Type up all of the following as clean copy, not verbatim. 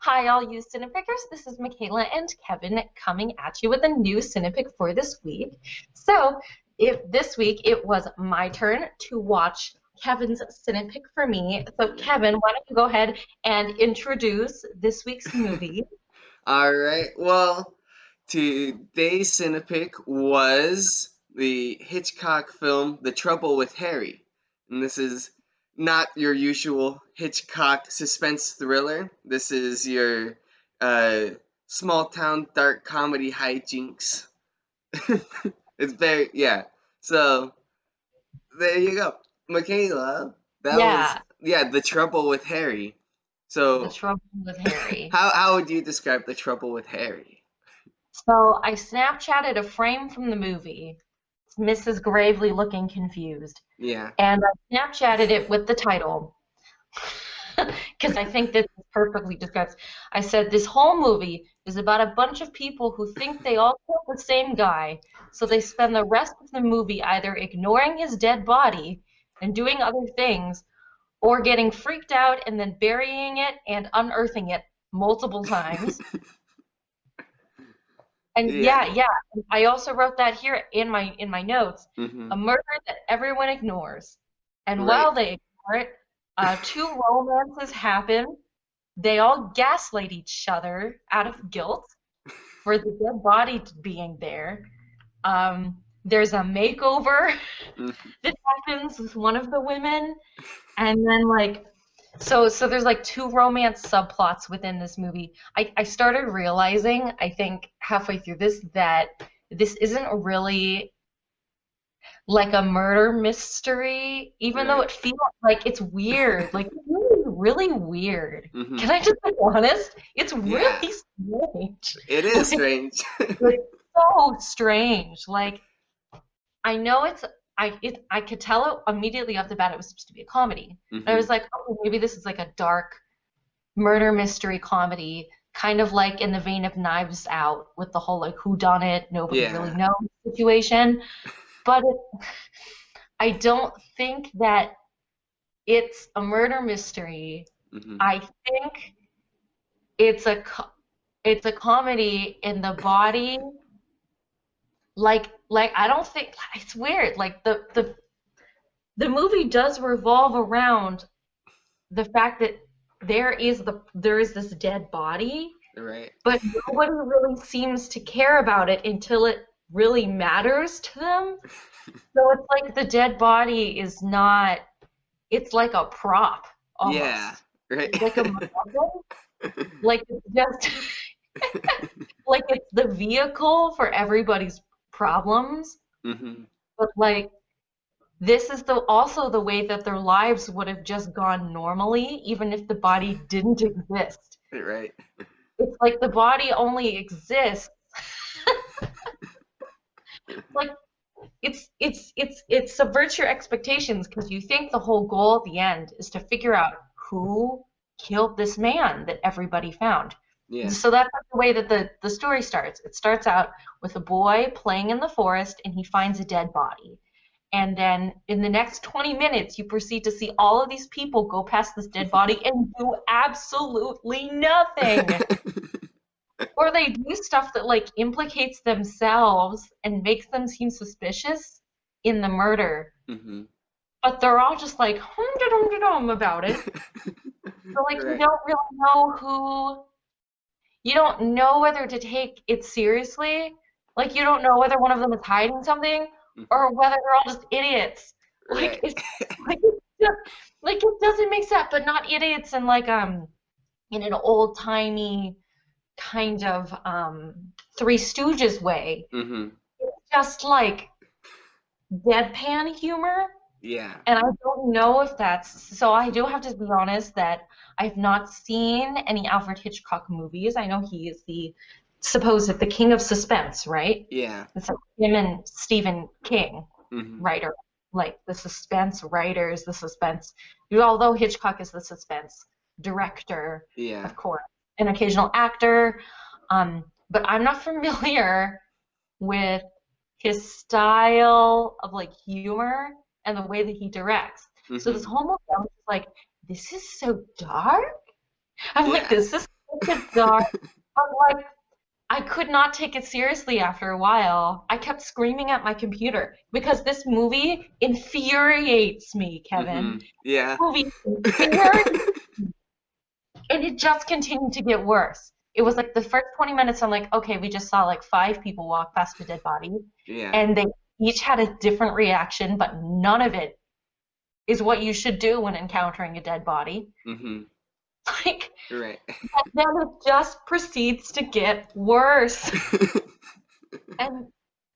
Hi, all you Cine-Pickers. This is Michaela and Kevin coming at you with a new Cine-Pick for this week. So, if this week it was my turn to watch Kevin's Cine-Pick for me. So, Kevin, why don't you go ahead and introduce this week's movie? All right. Well, today's Cinepick was the Hitchcock film The Trouble with Harry. And this is not your usual Hitchcock suspense thriller. This is your uh, small town dark comedy hijinks. It's very, yeah. So, there you go. Michaela, that was, Yeah, yeah, The Trouble with Harry. The So, Trouble with Harry. how would you describe The Trouble with Harry? So, I Snapchatted a frame from the movie. It's Mrs. Gravely looking confused. Yeah. And I Snapchatted it with the title. Because I think this is perfectly describes. I said this whole movie is about a bunch of people who think they all killed the same guy, so they spend the rest of the movie either ignoring his dead body and doing other things, or getting freaked out and then burying it and unearthing it multiple times. And Yeah. yeah, I also wrote that here in my notes. A Hmm. murder that everyone ignores. And Right. while they ignore it, two romances happen. They all gaslight each other out of guilt for the dead body being there. There's a makeover Hmm. that happens with one of the women, and then so there's like two romance subplots within this movie. I started realizing, I think halfway through this, that this isn't really like a murder mystery, even though Right. it feels like it's weird. Like, it's really weird. Hmm. Can I just be honest? It's Yeah. really strange. It is Like, strange. like so strange. Like, I know I could tell it immediately off the bat it was supposed to be a comedy. And I Hmm. was like, oh, maybe this is like a dark murder mystery comedy, kind of like in the vein of Knives Out with the whole like who done it, nobody really Yeah. knows situation. But I don't think that it's a murder mystery. Hmm. I think it's it's a comedy in the body. Like I don't think it's weird. Like the movie does revolve around the fact that there is this dead body, Right. but nobody really seems to care about it until it really matters to them. So it's like the dead body is not, it's like a prop Yeah. almost. Right. It's like a MacGuffin. Like it's just like it's the vehicle for everybody's problems. Hmm. But like this is the also the way that their lives would have just gone normally, even if the body didn't exist. Right. It's like the body only exists. Like it subverts your expectations because you think the whole goal at the end is to figure out who killed this man that everybody found. Yeah. So that's the way that the story starts. It starts out with a boy playing in the forest and he finds a dead body. And then in the next 20 minutes, you proceed to see all of these people go past this dead body and do absolutely nothing. Or they do stuff that like implicates themselves and makes them seem suspicious in the murder. Hmm. But they're all just like hum about it. So like you Right. don't really know you don't know whether to take it seriously. Like you don't know whether one of them is hiding something Hmm. or whether they're all just idiots. Like Right. it's it's just like it doesn't make sense, but not idiots in like in an old timey kind of Three Stooges way. Hmm. It's just like deadpan humor. Yeah. And I don't know if that's so. I do have to be honest that I've not seen any Alfred Hitchcock movies. I know he is the king of suspense, right? Yeah. It's like him and Stephen King, Hmm. writer, like the suspense writers, the suspense. Although Hitchcock is the suspense director, Yeah. of course, an occasional actor. But I'm not familiar with his style of like humor and the way that he directs. So this Hmm. whole movie, I was just like, this is so dark. I'm like, Yeah. this is It's dark. But like, I could not take it seriously after a while. I kept screaming at my computer because this movie infuriates me, Kevin. Yeah. Movie infuriates, and it just continued to get worse. It was like the first 20 minutes, I'm like, okay, we just saw like five people walk past a dead body, Yeah. and they each had a different reaction, but none of it is what you should do when encountering a dead body. Mhm. Like, Right. and then it just proceeds to get worse. And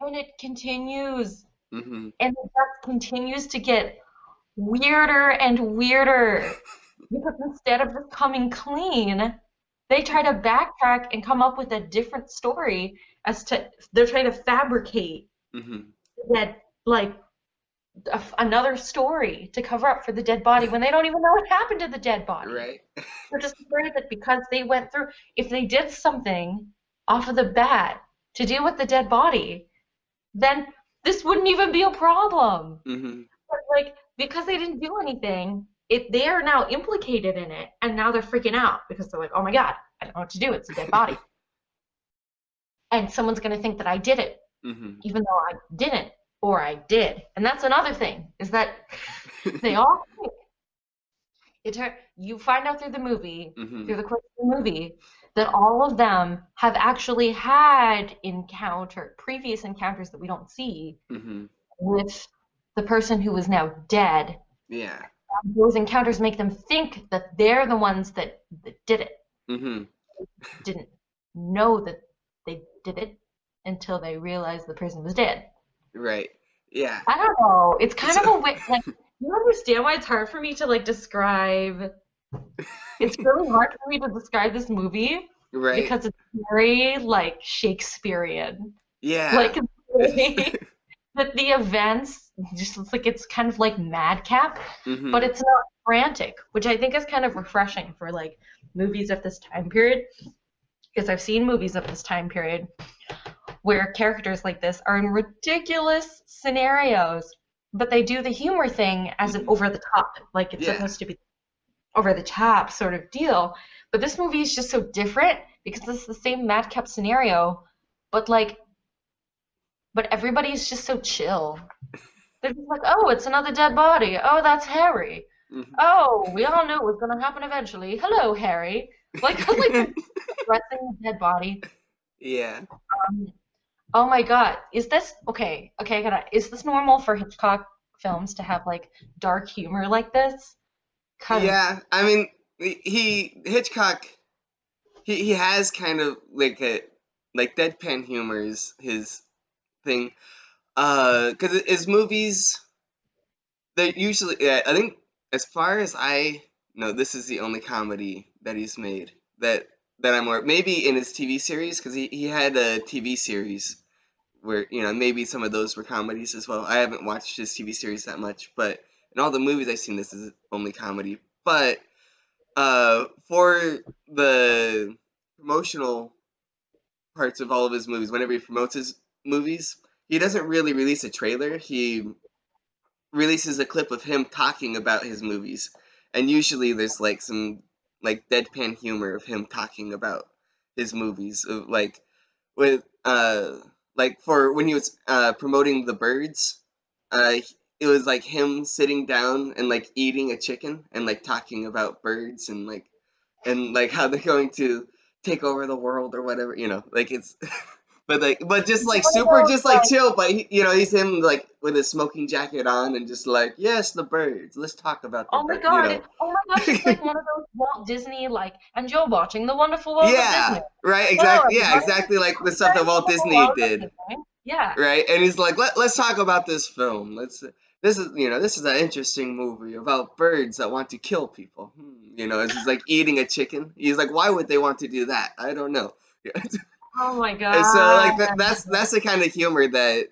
and it continues. Mhm. And it just continues to get weirder and weirder. Because instead of just coming clean, they try to backtrack and come up with a different story as to they're trying to fabricate Mhm. that like another story to cover up for the dead body when they don't even know what happened to the dead body. Right. They're just afraid that because they went through, if they did something off of the bat to deal with the dead body, then this wouldn't even be a problem. Mhm. But like because they didn't do anything, they are now implicated in it, and now they're freaking out because they're like, oh my god, I don't know what to do. It's a dead body, and someone's gonna think that I did it, Mhm. even though I didn't, or I did. And that's another thing is that they all think you find out through the movie, through Mhm. the course of the movie, that all of them have actually had previous encounters that we don't see Mhm. with the person who is now dead. Yeah. Those encounters make them think that they're the ones that did it. Mhm. Didn't know that they did it until they realized the person was dead. Right. Yeah. I don't know. It's kind So, of a way, like, you understand why it's hard for me to like describe. It's really hard for me to describe this movie right. because it's very like Shakespearean. Yeah. Like that the events just it's like it's kind of like madcap, but Mhm. it's not frantic, which I think is kind of refreshing for like movies of this time period. Because I've seen movies of this time period where characters like this are in ridiculous scenarios, but they do the humor thing as an Mhm. over the top, like it's Yeah. supposed to be over the top sort of deal. But this movie is just so different because it's the same madcap scenario, but but everybody's just so chill. They're just like, oh, it's another dead body. Oh, that's Harry. Mhm. Oh, we all knew it was gonna happen eventually. Hello, Harry. Like they're addressing a dead body. Yeah. Um, oh my God, is this okay? Okay, I gotta. Is this normal for Hitchcock films to have like dark humor like this? Cause Yeah. I mean, Hitchcock he has kind of like a like deadpan humor is his thing. Because his movies they're usually I think as far as I know, this is the only comedy that he's made that I'm aware. Maybe in his TV series because he had a TV series where maybe some of those were comedies as well. I haven't watched his TV series that much, but in all the movies I've seen, this is only comedy. But for the promotional parts of all of his movies, whenever he promotes his movies, he doesn't really release a trailer. He releases a clip of him talking about his movies, and usually there's like some like deadpan humor of him talking about his movies, of with like for when he was promoting the birds, uh it was like him sitting down and like eating a chicken and like talking about birds and like how they're going to take over the world or whatever, like it's but just like one of super those just like like, chill, but he's him like with his smoking jacket on and just like, yes, the birds, let's talk about the oh my bird, God, oh my gosh, it's like one of those Walt Disney like, and you're watching The Wonderful World of yeah, Disney. right, Hello, exactly, yeah, everybody. This exactly is like the stuff that Alfred, Walt Wonderful Disney World of did. Disney. Yeah. Right? And he's like, let's talk about this film. This is an interesting movie about birds that want to kill people. As he's like eating a chicken. He's like, why would they want to do that? I don't know. Oh my And so God. like that's the kind of humor that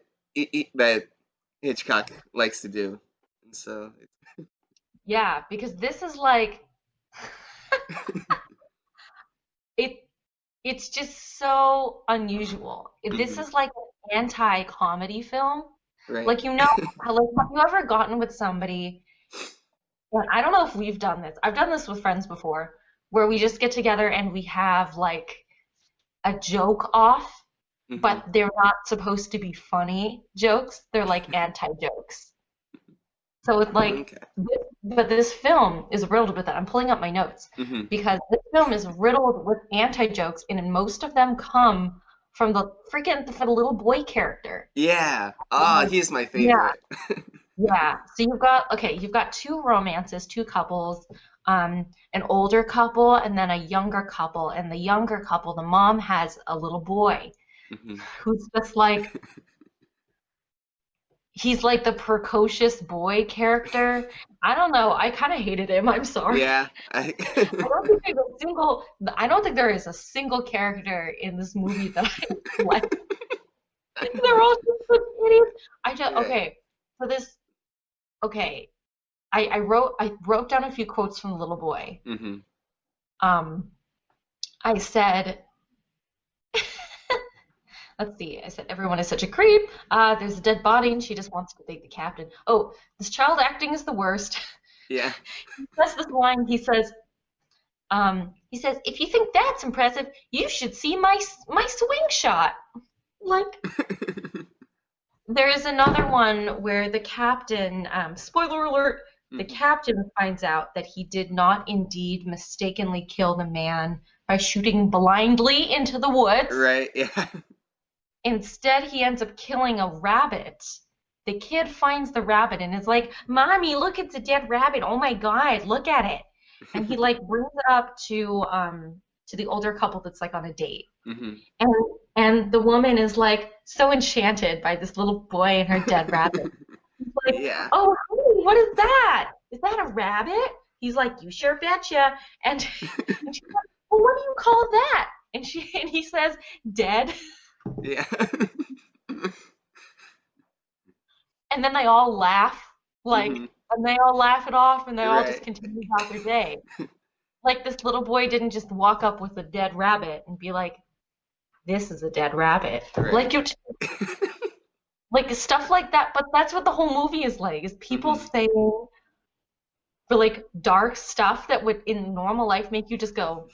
that Hitchcock likes to do. And so, Yeah, because this is like it it's just so unusual. This mhm, is like an anti-comedy film. right. Like have you ever gotten with somebody, and I don't know if we've done this. I've done this with friends before, where we just get together and we have like a joke off, Hmm. but they're not supposed to be funny jokes. They're like anti-jokes. So it's like, Okay. but this film is riddled with that. I'm pulling up my notes Hmm. because this film is riddled with anti-jokes, and most of them come from the little boy character. Yeah. Ah, Like, he's my yeah, favorite. yeah. So you've got two romances, two couples, an older couple and then a younger couple. And the younger couple, the mom has a little boy Hmm. who's just like he's like the precocious boy character. I don't know. I kind of hated him. I'm sorry. Yeah. I don't think there is a single character in this movie that I like. They're all just such idiots. Right. Okay. For this, okay. I wrote down a few quotes from the little boy. Hmm. Um, I said, let's see. I said everyone is such a creep. There's a dead body and she just wants to thank the captain. Oh, this child acting is the worst. Yeah. That's this line. He says, if you think that's impressive, you should see my swing shot. Like, there is another one where the captain, spoiler alert, the Mhm. captain finds out that he did not indeed mistakenly kill the man by shooting blindly into the woods. Right. Yeah. Instead, he ends up killing a rabbit. The kid finds the rabbit and is like, "Mommy, look, it's a dead rabbit. Oh my God, look at it." And he like brings it up to the older couple that's like on a date. Hmm. And and the woman is like so enchanted by this little boy and her dead rabbit. He's like, Yeah. "Oh, honey, what is that? Is that a rabbit?" He's like, "You sure betcha." And she's like, "Well, what do you call that?" And he says, "Dead." Yeah. And then they all laugh, like, Hmm. and they all laugh it off, and they all just Right. continue about their day. Like this little boy didn't just walk up with a dead rabbit and be like, "This is a dead rabbit." Right. Like like stuff like that. But that's what the whole movie is like: is people Hmm. saying for like dark stuff that would in normal life make you just go,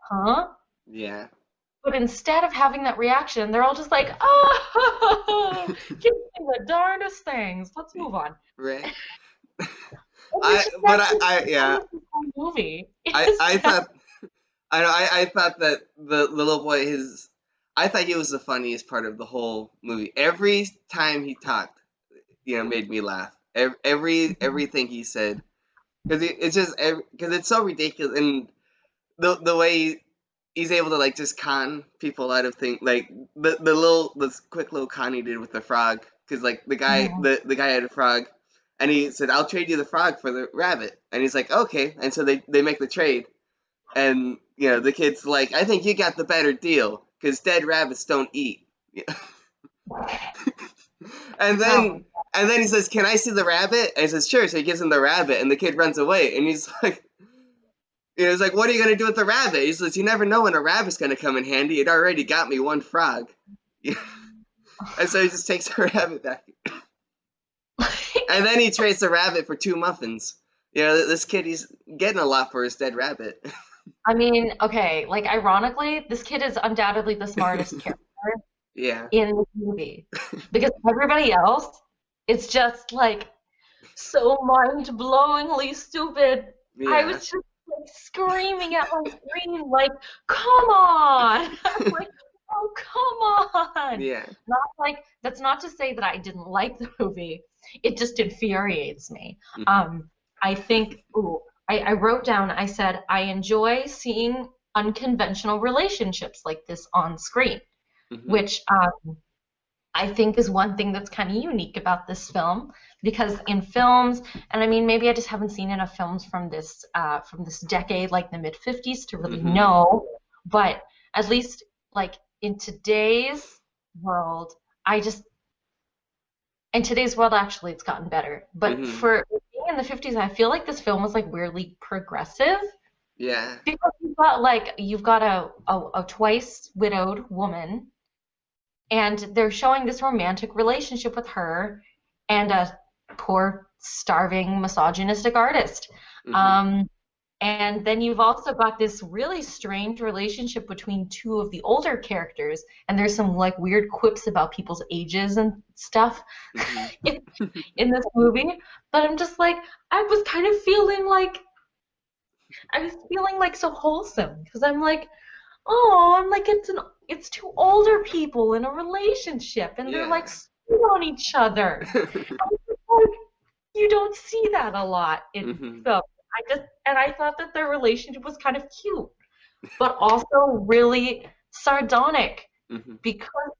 "Huh?" Yeah. But instead of having that reaction, they're all just like, "Oh, give me the darndest things. Let's move on." Right. And it's just that's just the Yeah. point of the whole movie. Is I that thought, I thought that the little boy, I thought he was the funniest part of the whole movie. Every time he talked, made me laugh. Everything he said, because it's just, because it's so ridiculous, and the way he's able to like just con people out of things, like the quick little con he did with the frog, because like Mhm. the guy had a frog, and he said, "I'll trade you the frog for the rabbit," and he's like, "Okay," and so they make the trade, and the kid's like, "I think you got the better deal because dead rabbits don't eat." and Oh, then he says, "Can I see the rabbit?" And he says, "Sure." So he gives him the rabbit, and the kid runs away, and he's like, it's like, "What are you gonna do with the rabbit?" He says, "You never know when a rabbit's gonna come in handy. It already got me one frog." And so he just takes the rabbit back, and then he trades the rabbit for two muffins. This kid, he's getting a lot for his dead rabbit. I mean, okay, like ironically, this kid is undoubtedly the smartest character Yeah, in this movie because everybody else, it's just like so mind-blowingly stupid. I was yeah, just like screaming at my screen, like, "Come on!" I'm like, "Oh, come on!" yeah. Not like that's not to say that I didn't like the movie. It just infuriates me. Hmm. Um, I think, ooh, I wrote down. I said I enjoy seeing unconventional relationships like this on screen, Hmm. which I think is one thing that's kind of unique about this film because in films, and I mean maybe I just haven't seen enough films from this decade, like the mid '50s, to really Hmm. know. But at least like in today's world, I just in today's world actually it's gotten better. But Hmm. for being in the '50s, I feel like this film was like weirdly progressive Yeah. because you've got a twice widowed woman and they're showing this romantic relationship with her and a poor starving misogynistic artist Hmm. um And then you've also got this really strange relationship between two of the older characters, and there's some like weird quips about people's ages and stuff Mm-hmm. in, in this movie. But I'm just like, I was kind of feeling like I was feeling like so wholesome because I'm like, oh, I'm like it's two older people in a relationship and they're like Yeah. sweet on each other. I'm just like, you don't see that a lot in Mm-hmm. film. I thought that their relationship was kind of cute, but also really sardonic Mm-hmm. because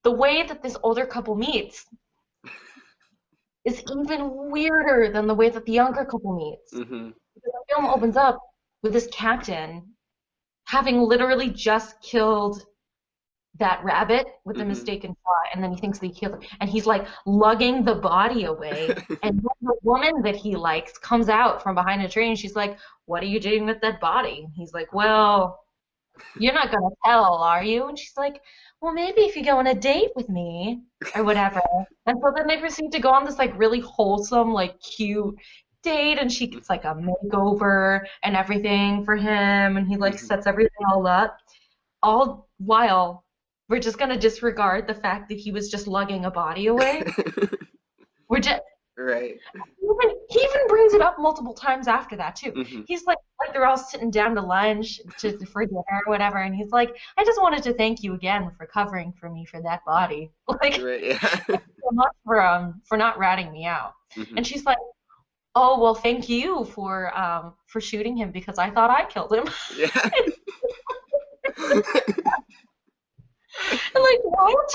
the way that this older couple meets is even weirder than the way that the younger couple meets. Mm-hmm. Because the film opens up with this captain having literally just killed that rabbit with the Mm-hmm. mistaken shot, and then he thinks that he killed it, and he's like lugging the body away, and the woman that he likes comes out from behind a tree, and she's like, "What are you doing with that body?" And he's like, "Well, you're not gonna tell, are you?" And she's like, "Well, maybe if you go on a date with me or whatever." And so then they proceed to go on this like really wholesome, like cute date, and she gets like a makeover and everything for him, and he like Mm-hmm. sets everything all up, all while we're just gonna disregard the fact that he was just lugging a body away. We're just Right. he even brings it up multiple times after that too. Mm-hmm. He's like they're all sitting down to lunch to for dinner or whatever, and he's like, I just wanted to thank you again for covering for me for that body. Like Right. Yeah. so much for not ratting me out. Mm-hmm. And she's like, oh well, thank you for shooting him because I thought I killed him. Yeah. And like what?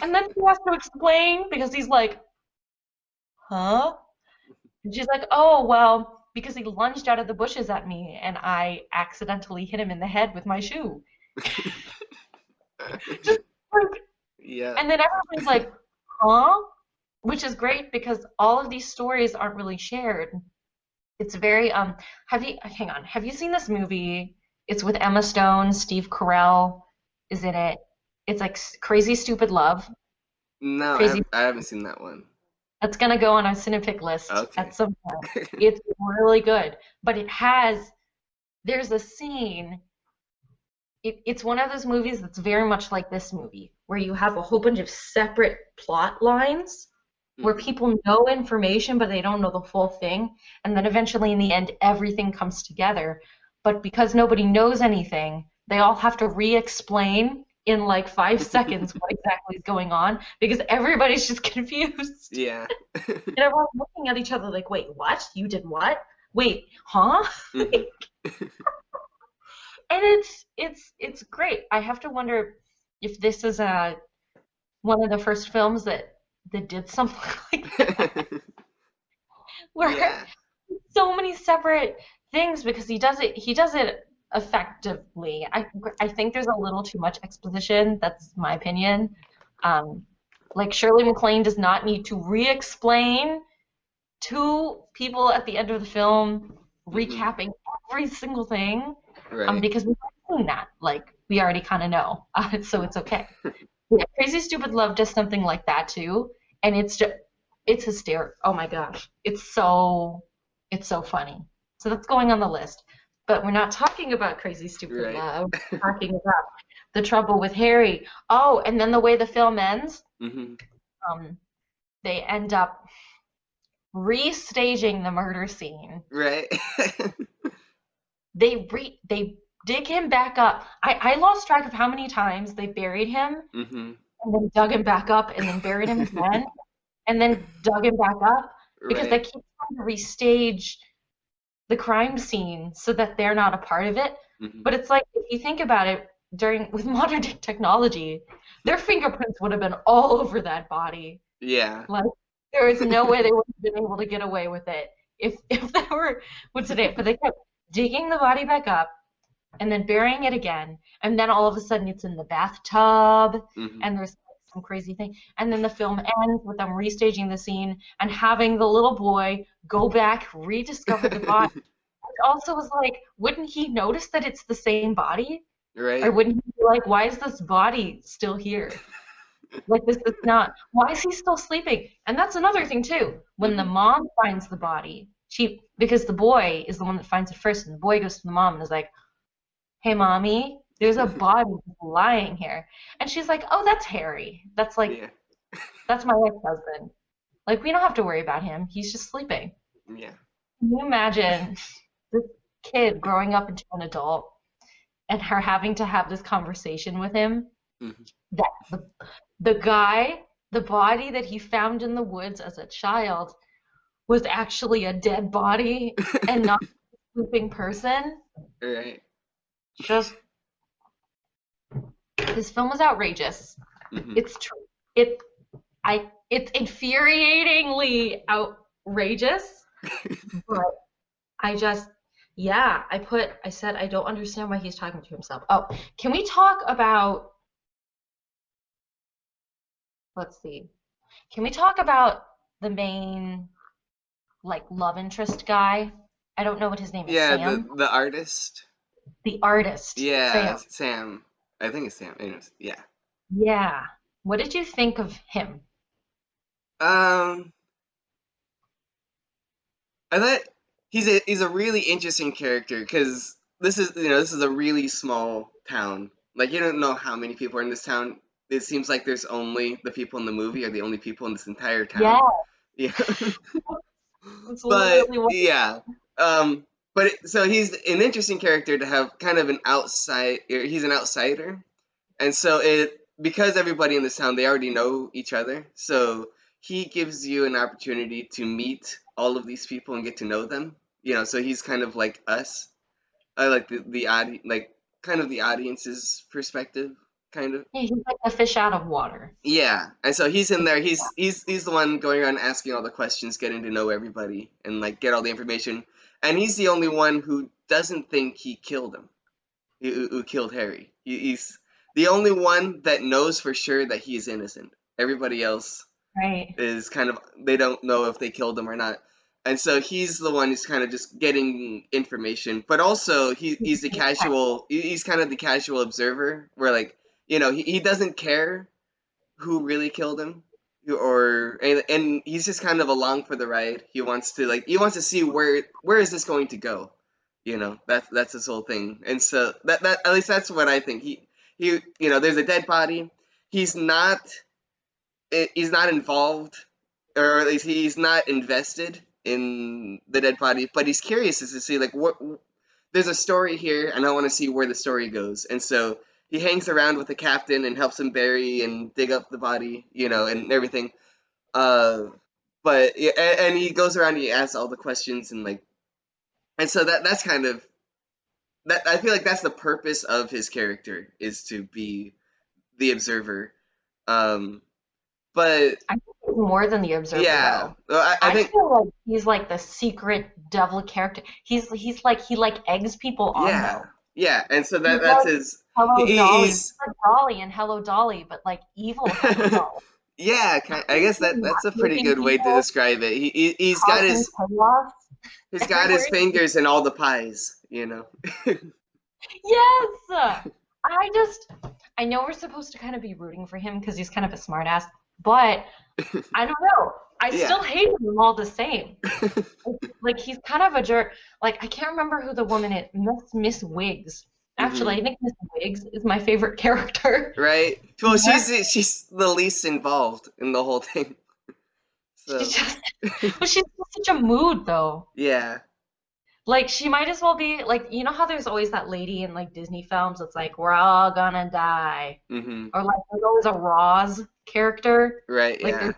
And then he has to explain because he's like, huh? And she's like, oh, well, because he lunged out of the bushes at me and I accidentally hit him in the head with my shoe. Just like, Yeah. and then everybody's like, huh? Which is great because all of these stories aren't really shared. It's very, hang on, have you seen this movie? It's with Emma Stone, Steve Carell is in it. It's like Crazy Stupid Love. No, Crazy I haven't seen that one. That's gonna go on our Cine-Pick list at Okay. some point. It's really good, but there's a scene. It's one of those movies that's very much like this movie, where you have a whole bunch of separate plot lines where Mm-hmm. people know information but they don't know the full thing, and then eventually in the end everything comes together. But because nobody knows anything, they all have to re-explain in like 5 seconds what exactly is going on because everybody's just confused. Yeah. And everyone's looking at each other like, wait, what? You did what? Wait, huh? Mm-hmm. And it's great. I have to wonder if this is one of the first films that did something like that, where Yeah. so many separate things because he does it effectively. I think there's a little too much exposition. That's my opinion. Um, like Shirley MacLaine does not need to re-explain to people at the end of the film, Mm-hmm. recapping every single thing, Right. because we've seen that. Like we already kind of know, so it's okay. Yeah, Crazy Stupid Love does something like that too, and it's hysterical. Oh my gosh, it's so funny. So that's going on the list. But we're not talking about Crazy Stupid Right. Love. We're talking about The Trouble with Harry. Oh, and then the way the film ends, Mm-hmm. um, they end up restaging the murder scene. Right. They dig him back up. I lost track of how many times they buried him Mm-hmm. and then dug him back up and then buried him again and then dug him back up because they Right. keep trying to restage the crime scene so that they're not a part of it. Mm-hmm. But it's like if you think about it, during with modern technology, their fingerprints would have been all over that body. Yeah. Like there is no way they would have been able to get away with it if they were what's it. But they kept digging the body back up and then burying it again, and then all of a sudden it's in the bathtub, Mm-hmm. and there's some crazy thing, and then the film ends with them restaging the scene and having the little boy go back, rediscover the body. Which also was like, wouldn't he notice that it's the same body? Or Right. wouldn't he be like, why is this body still here? Like this is not. Why is he still sleeping? And that's another thing too. When the Mm-hmm. mom finds the body, because the boy is the one that finds it first, and the boy goes to the mom and is like, "Hey, mommy, there's a body lying here," and she's like, "Oh, that's Harry. Yeah. That's my ex-husband. Like, we don't have to worry about him. He's just sleeping." Yeah. Can you imagine this kid growing up into an adult and her having to have this conversation with him? Mhm. That the guy, the body that he found in the woods as a child was actually a dead body and not a sleeping person. Right. Just this film was outrageous. Hmm. It's true. It's infuriatingly outrageous, but I just I said I don't understand why he's talking to himself. Oh, can we talk about let's see. Can we talk about the main like love interest guy? I don't know what his name is. Yeah, Sam? the artist. The artist. Yeah, Sam. Sam. I think it's Sam. Anyways, yeah. Yeah. What did you think of him? Um, I thought he's a really interesting character because this is a really small town. Like you don't know how many people are in this town. It seems like there's only the people in the movie are the only people in this entire town. Yeah, Yeah. it's But literally what. yeah. So he's an interesting character to have kind of an outside. He's an outsider, and so it because everybody in this town they already know each other. So he gives you an opportunity to meet all of these people and get to know them. So he's kind of like us. I like the like kind of the audience's perspective, kind of. Yeah, he's like a fish out of water. Yeah, and so he's in there. He's the one going around asking all the questions, getting to know everybody, and like get all the information. And he's the only one who doesn't think he killed him. Who killed Harry? He's the only one that knows for sure that he's innocent. Everybody else Right. is kind of they don't know if they killed him or not. And so he's the one who's kind of just getting information, but also he's the casual. He's kind of the casual observer, where like he doesn't care who really killed him and he's just kind of along for the ride. He wants to see where is this going to go. That's his whole thing. And so that at least that's what I think. He there's a dead body. He's not involved, or at least he's not invested in the dead body, but he's curious as to see like what there's a story here, and I want to see where the story goes. And so he hangs around with the captain and helps him bury and dig up the body, and everything. Uh, but yeah, and he goes around and he asks all the questions and so that's kind of that. I feel like that's the purpose of his character is to be the observer. Um, but I think he's more than the observer yeah, though. well, I I think feel like he's like the secret devil character. He's like he like eggs people on yeah, though. yeah, and so He's that's like his. Hello Dolly. He's He's like Dolly and Hello Dolly, but like evil Hello Dolly. yeah, I guess that's a pretty Making good way to people, describe it. He's got causing his chaos he's got his everywhere. fingers in all the pies. Yes! I just, I know we're supposed to kind of be rooting for him because he's kind of a smartass, but I don't know. I Yeah. still hate him all the same. Like he's kind of a jerk. Like I can't remember who the woman is. Miss Wiggs. Hmm. Actually, I think Miss Wiggs is my favorite character. Right. Well, Yeah. she's the least involved in the whole thing. She So just, but she's in such a mood though. yeah. Like she might as well be like you know how there's always that lady in like Disney films that's like we're all gonna die, Hmm. or like there's always a Roz character. Right. Like there's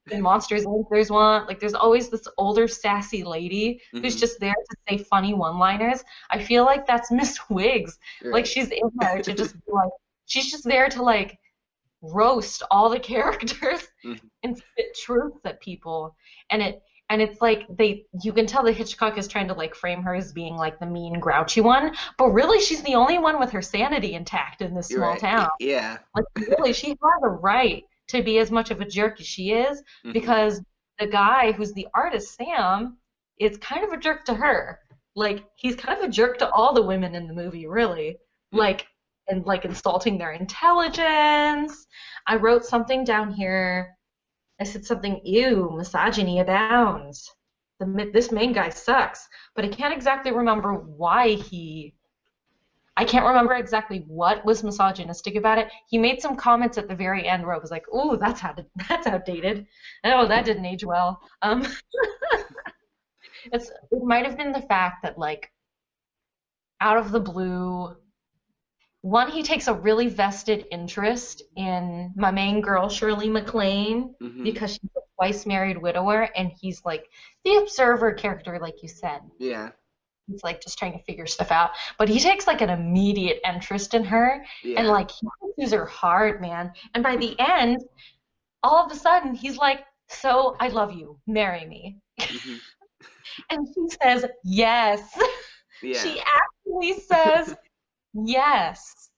Yeah. in Monsters Inc. There's one. Like there's always this older sassy lady who's Hmm. just there to say funny one-liners. I feel like that's Miss Wiggs. Like Right. she's in there to just be like she's just there to like roast all the characters Hmm. and spit truths at people. And it's like you can tell that Hitchcock is trying to like frame her as being like the mean grouchy one, but really she's the only one with her sanity intact in this You're small right. town. Yeah. Like really she has a right to be as much of a jerk as she is Hmm. because the guy who's the artist, Sam, is kind of a jerk to her. Like he's kind of a jerk to all the women in the movie, really. Like and like insulting their intelligence. I wrote something down here. I said something, ew, misogyny abounds. this main guy sucks. But I can't remember exactly what was misogynistic about it. He made some comments at the very end where I was like, "Ooh, that's outdated. Oh, that didn't age well." It might have been the fact that like out of the blue, one, he takes a really vested interest in my main girl, Shirley MacLaine, Hmm. because she's a twice married widower, and he's like the observer character, like you said. Yeah. He's like just trying to figure stuff out. But he takes like an immediate interest in her, and Yeah. like he pursues her hard, man. And by the end, all of a sudden, he's like, "So I love you, marry me." Hmm. And she says, "Yes." Yeah. She actually says yes.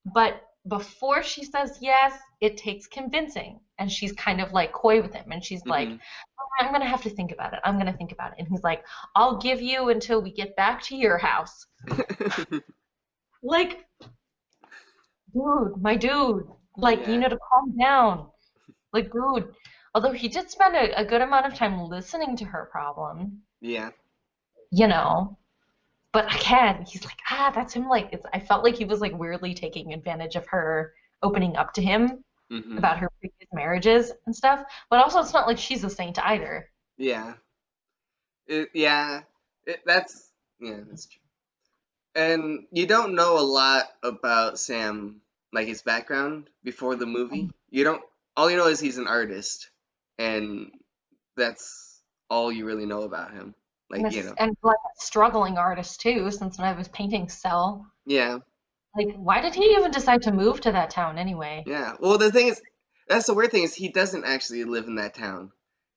But before she says yes, it takes convincing. And she's kind of like coy with him. And she's like, Hmm. "Oh, I'm going to have to think about it. I'm going to think about it." And he's like, "I'll give you until we get back to your house." Like, dude, my dude, like, you Yeah. know, to calm down. Like, dude, although he did spend a good amount of time listening to her problem, Yeah. you know. But again, he's like, that's him. Like, I felt like he was like weirdly taking advantage of her opening up to him Hmm. about her previous marriages and stuff. But also, it's not like she's a saint either. Yeah. Yeah. That's yeah. That's true. And you don't know a lot about Sam, like his background before the movie. You don't. All you know is he's an artist, and that's all you really know about him. And, Like you know. and like a struggling artist too, since none of his paintings sell. Yeah. Like, why did he even decide to move to that town anyway? Yeah. Well, the thing is, that's the weird thing is he doesn't actually live in that town.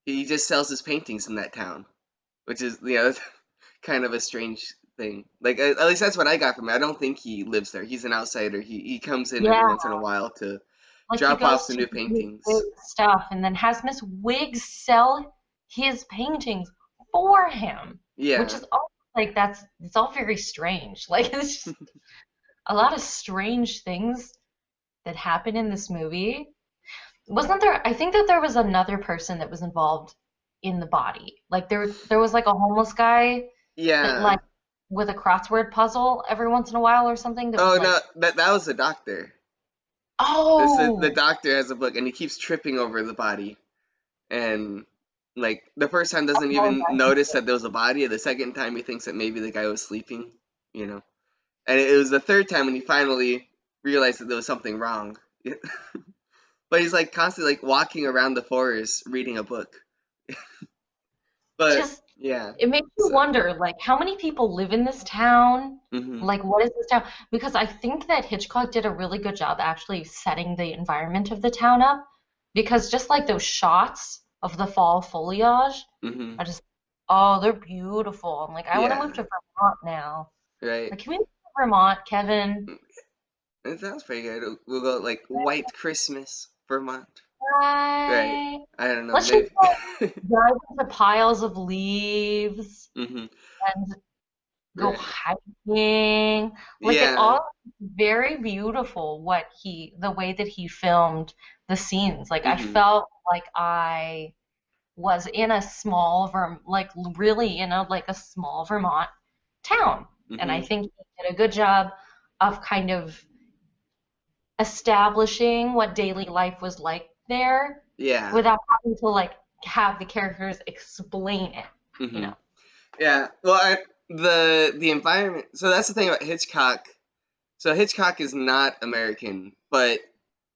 He just sells his paintings in that town, which is that's kind of a strange thing. Like at least that's what I got from it. I don't think he lives there. He's an outsider. He comes in every Yeah, once in a while to like he drop off goes some to new Miss paintings. Wig's stuff and then has Miss Wig sell his paintings for him, which Yeah. is all like it's all very strange. Like it's just a lot of strange things that happen in this movie. Wasn't there? I think that there was another person that was involved in the body. Like there was like a homeless guy that Yeah. like with a crossword puzzle every once in a while or something that was Oh like, no, that was the doctor. This the oh, doctor has a book and he keeps tripping over the body and like the first time doesn't oh, even notice that there was a body, and the second time he thinks that maybe the guy was sleeping, you know. And it was the third time when he finally realized that there was something wrong. But he's like constantly like walking around the forest reading a book. But just yeah, it makes you so wonder, like, how many people live in this town? hmm Like, what is this town? Because I think that Hitchcock did a really good job actually setting the environment of the town up. Because just like those shots of the fall foliage hmm are just, oh, they're beautiful. I'm like, I want to move yeah, to Vermont now. right. Like, can we move to Vermont, Kevin? It sounds pretty good. We'll go like White Christmas, Vermont. Right. Bye. I don't know, Let's just maybe. like drive into piles of leaves Hmm. and go Right. hiking. Like it Yeah. all very beautiful the way that he filmed the scenes. Like I Hmm. felt like I was in a like really in a small Vermont town. And I Hmm. think he did a good job of kind of establishing what daily life was like there Yeah. without having to like have the characters explain it, you Hmm. know. Yeah. Well, the environment. So that's the thing about Hitchcock. So Hitchcock is not American, but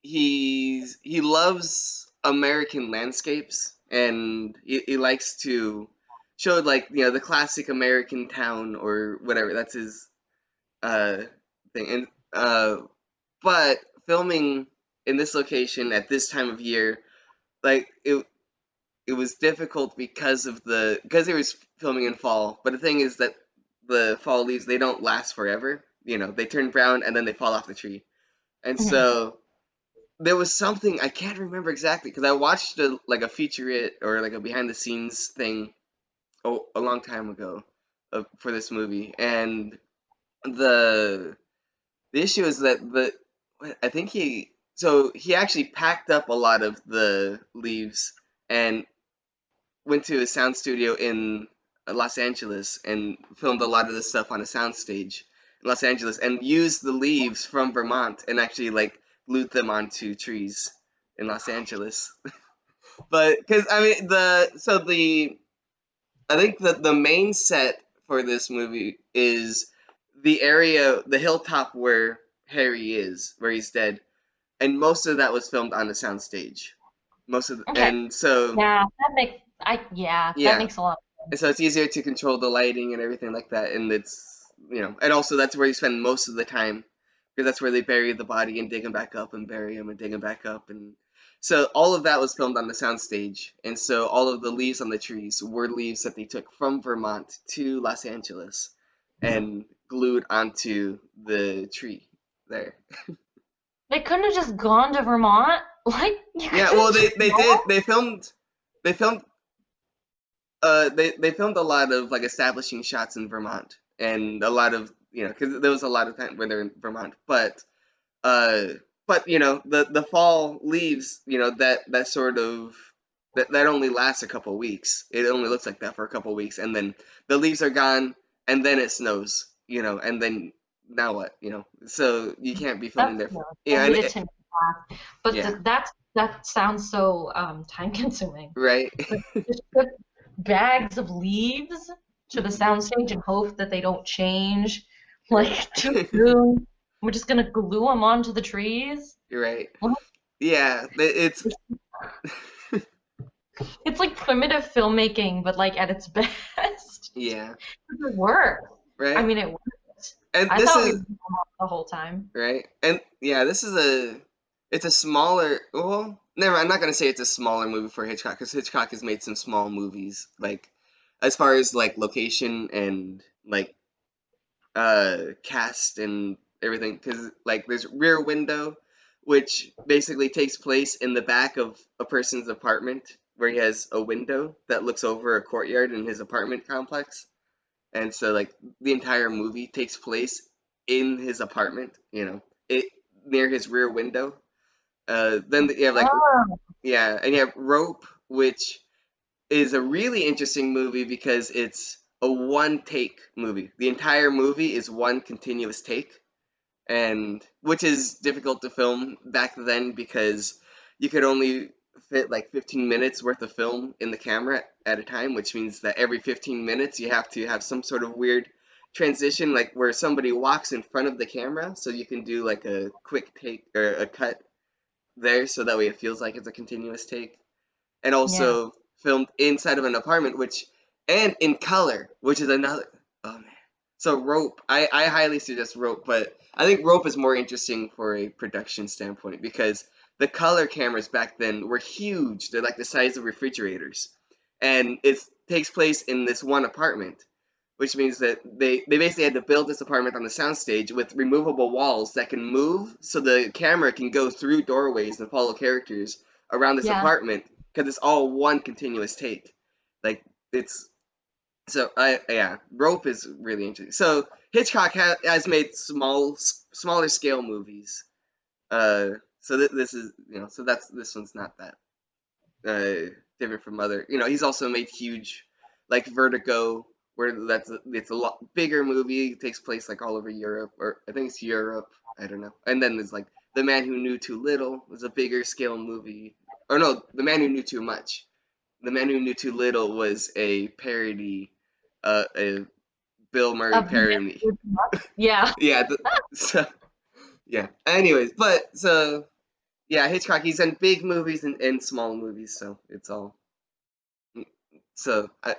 he loves American landscapes, and he likes to show like the classic American town or whatever. That's his uh thing. And but filming in this location at this time of year, like it was difficult because they was filming in fall. But the thing is that the fall leaves, they don't last forever. They turn brown and then they fall off the tree. And Mhm. so there was something I can't remember exactly because I watched like a featurette or like a behind the scenes thing a long time ago for this movie, and the the issue is that I think he actually packed up a lot of the leaves and went to a sound studio in Los Angeles and filmed a lot of this stuff on a sound stage in Los Angeles and used the leaves from Vermont and actually like glued them onto trees in Los Angeles. But because I mean the I think that the main set for this movie is the area, the hilltop where Harry is, where he's dead, and most of that was filmed on a soundstage. Okay. And so Yeah, that yeah, makes a lot of and sense. so it's easier to control the lighting and everything like that, and it's and also that's where you spend most of the time because that's where they bury the body and dig him back up and bury him and dig him back up, and so all of that was filmed on the soundstage, and so all of the leaves on the trees were leaves that they took from Vermont to Los Angeles and glued onto the tree there. They couldn't have just gone to Vermont. Like, you Yeah, couldn't well just they did go. they filmed they filmed a lot of like establishing shots in Vermont and a lot of because there was a lot of time when they're in Vermont, uh but the fall leaves that sort of that only lasts a couple weeks. It only looks like that for a couple weeks, and then the leaves are gone, and then it snows, and then now what, so you can't be filming That's there. no, Yeah, they and did it to me fast. But yeah, that sounds so time consuming. right. Like, just put bags of leaves to the soundstage and hope that they don't change Right. like too soon. We're just gonna glue them onto the trees. You're right. Well, Yeah, it's it's like primitive filmmaking, but like at its best. yeah, It worked. I right. mean, it worked. And I this thought we were is the whole time. right. And yeah, this is it's a smaller. Well, never. I'm not gonna say it's a smaller movie for Hitchcock because Hitchcock has made some small movies, like as far as like location and like cast and everything. Because like there's Rear Window, which basically takes place in the back of a person's apartment where he has a window that looks over a courtyard in his apartment complex, and so like the entire movie takes place in his apartment, it near his rear window. Then you have like Oh, yeah, and you have Rope, which is a really interesting movie because it's a one take movie. The entire movie is one continuous take, and which is difficult to film back then because you could only fit like 15 minutes worth of film in the camera at a time, which means that every 15 minutes you have to have some sort of weird transition, like where somebody walks in front of the camera, so you can do like a quick take or a cut there, so that way it feels like it's a continuous take, and yeah. also filmed inside of an apartment, which and in color, which is another. Oh man. So Rope, I highly suggest Rope, but I think Rope is more interesting for a production standpoint because the color cameras back then were huge. They're like the size of refrigerators, and it takes place in this one apartment, which means that they basically had to build this apartment on the soundstage with removable walls that can move, so the camera can go through doorways and follow characters around this Yeah. apartment because it's all one continuous take. Like it's so I yeah, Rope is really interesting. So Hitchcock has made smaller scale movies. So this is so that's this one's not that different from other. He's also made huge, like Vertigo, where it's a lot bigger movie. It takes place like all over Europe, or I think it's Europe. I don't know. And then there's like The Man Who Knew Too Little was a bigger scale movie. Or no, The Man Who Knew Too Much. The Man Who Knew Too Little was a parody, a Bill Murray Of the man parody. who grew up. Yeah. Yeah. So yeah. Anyways, but so yeah, Hitchcock. He's done big movies and small movies, so it's all. So I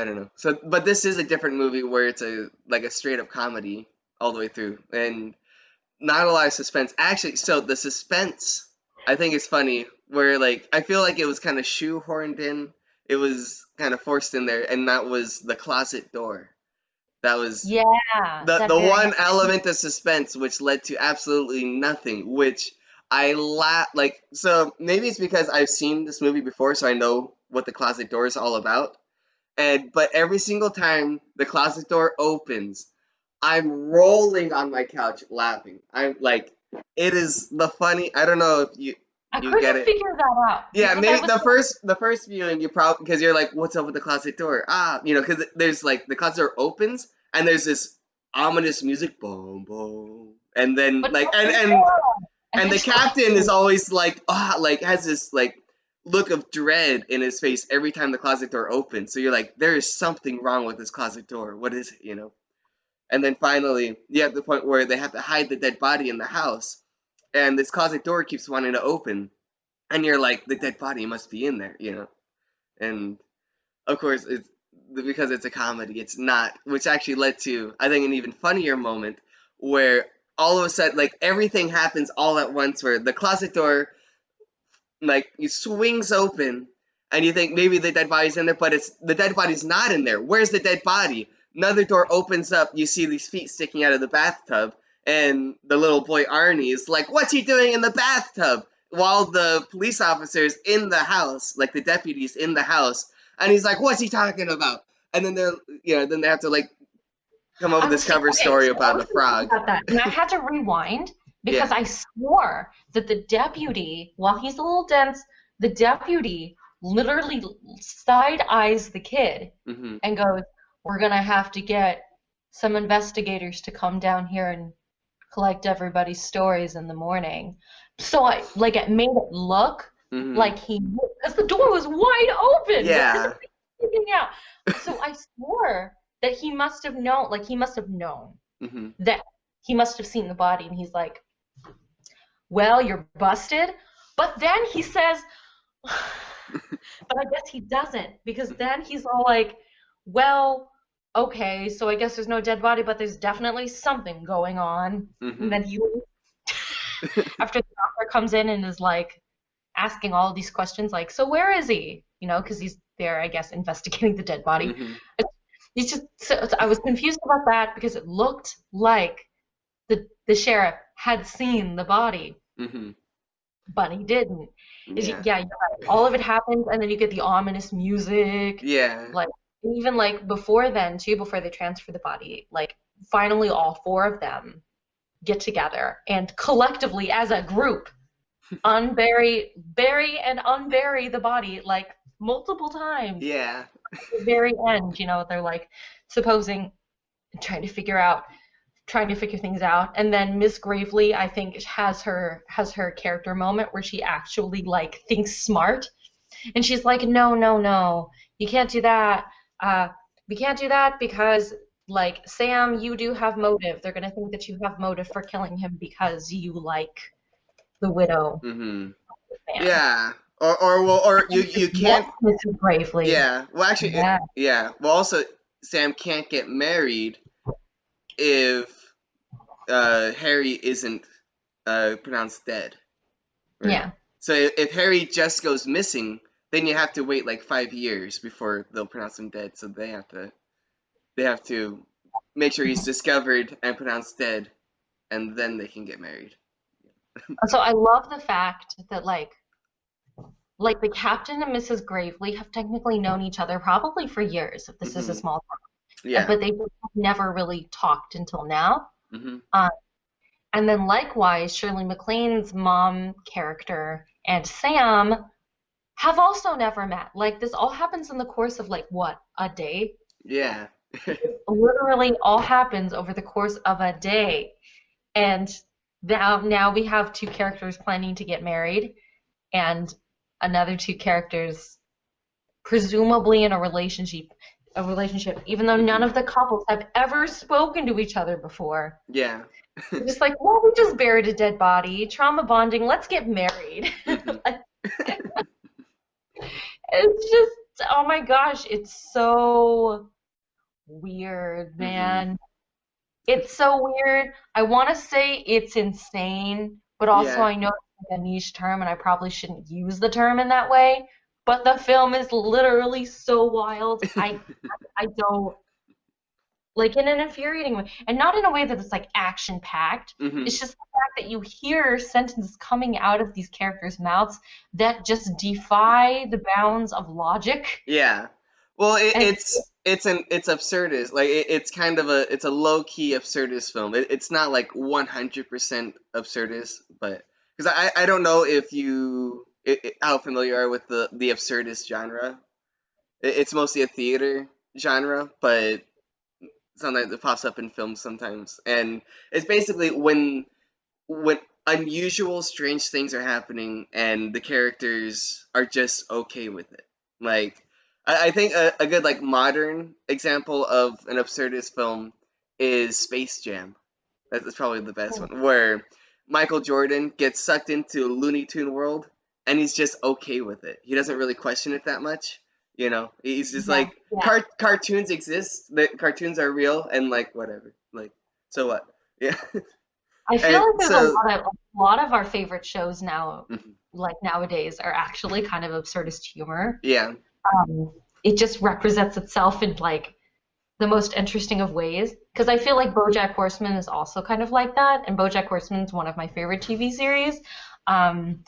don't know. So but this is a different movie where it's a like a straight up comedy all the way through, and not a lot of suspense. Actually, so the suspense I think is funny. Where like I feel like it was kind of shoehorned in. It was kind of forced in there, and that was the closet door. That was Yeah. That the very one element of suspense which led to absolutely nothing. Which I like. So maybe it's because I've seen this movie before, so I know what the closet door is all about. And but every single time the closet door opens, I'm rolling on my couch laughing. I'm like, it is the funny. I don't know if you I You get couldn't it? figure that out Yeah, because I maybe was the first viewing you probably because you're like, what's up with the closet door? Because there's like the closet door opens and there's this ominous music, boom, boom, and then but like nothing and more. And and I the just like, captain is always like, like has this like look of dread in his face every time the closet door opens. So you're like, there is something wrong with this closet door. What is it? And then finally, you have the point where they have to hide the dead body in the house, and this closet door keeps wanting to open, and you're like, the dead body must be in there. And of course, it's because it's a comedy, it's not, which actually led to, I think, an even funnier moment where all of a sudden, like everything happens all at once, where the closet door like it swings open, and you think maybe the dead body's in there, but it's the dead body's not in there. Where's the dead body? Another door opens up. You see these feet sticking out of the bathtub, and the little boy Arnie is like, "What's he doing in the bathtub?" While the police officers in the house, like the deputies in the house, and he's like, "What's he talking about?" And then then they have to like come up with this cover okay, story so I about was a confused frog. about that, and I had to rewind because Yeah. I swore that the deputy, while he's a little dense, the deputy literally side eyes the kid Hmm. and goes, "We're gonna have to get some investigators to come down here and collect everybody's stories in the morning." So it made it look Hmm. like because the door was wide open with Yeah. everybody sticking out. So I swore that he must have known, like he must have known Hmm. that he must have seen the body, and he's like, "Well, you're busted." But then he says, but I guess he doesn't because then he's all like, "Well, okay, so I guess there's no dead body, but there's definitely something going on." And Hmm. then he, after the doctor comes in and is like asking all of these questions, like, "So where is he?" Because he's there, I guess, investigating the dead body. Hmm. He's just, so I was confused about that because it looked like the sheriff had seen the body, Hmm. but he didn't. Yeah. Yeah, you're right. All of it happens, and then you get the ominous music, Yeah. like even like before then too, before they transfer the body, like finally all four of them get together and collectively as a group bury and unbury the body like multiple times. Yeah. At the very end, they're like supposing trying to figure out trying to figure things out. And then Miss Gravely, I think, has her character moment where she actually like thinks smart, and she's like, "No, no, no, you can't do that. Uh, we can't do that because." Like, Sam, you do have motive. They're gonna think that you have motive for killing him because you like the widow Hmm. man. Yeah. Or you Yes, can't. Mrs. Gravely. Yeah. Well, actually, Yeah, yeah. Well, also, Sam can't get married if Harry isn't pronounced dead, right? yeah. So if Harry just goes missing, then you have to wait like 5 years before they'll pronounce him dead. So they have to make sure he's discovered and pronounced dead, and then they can get married. So I love the fact that like the captain and Mrs. Gravely have technically known each other probably for years, if this is a Hmm. small town, Yeah. but they just have never really talked until now. Hmm. Um, and then likewise, Shirley MacLaine's mom character and Sam have also never met. Like this all happens in the course of like what, a day? Yeah. Literally all happens over the course of a day. And now we have two characters planning to get married and another two characters presumably in a relationship, even though none Hmm. of the couples have ever spoken to each other before. Yeah. They're just like, well, we just buried a dead body, trauma bonding, let's get married. Hmm. Like, it's just, oh my gosh, it's so weird, Hmm. man. It's so weird. I want to say it's insane, but also Yeah. I know it's like a niche term and I probably shouldn't use the term in that way. But the film is literally so wild. I don't like in an infuriating way, and not in a way that it's like action packed. Hmm. It's just the fact that you hear sentences coming out of these characters' mouths that just defy the bounds of logic. Yeah. Well, And it's absurdist. Like it's kind of a low key absurdist film. It's not like 100% absurdist, but because I don't know if how familiar you are with the absurdist genre. It's mostly a theater genre, but sometimes it pops up in films sometimes, and it's basically when unusual, strange things are happening and the characters are just okay with it. Like, I think a good like modern example of an absurdist film is Space Jam. That's probably the best one, where Michael Jordan gets sucked into Looney Tune world and he's just okay with it. He doesn't really question it that much. You know, he's just Yeah, like yeah. cartoons exist, the cartoons are real, and like whatever. Like, so what? Yeah. I feel And like there's so, a lot of our favorite shows now, mhm, like nowadays, are actually kind of absurdist humor. yeah, Um, it just represents itself in like the most interesting of ways. Because I feel like BoJack Horseman is also kind of like that, and BoJack Horseman is one of my favorite TV series. Um,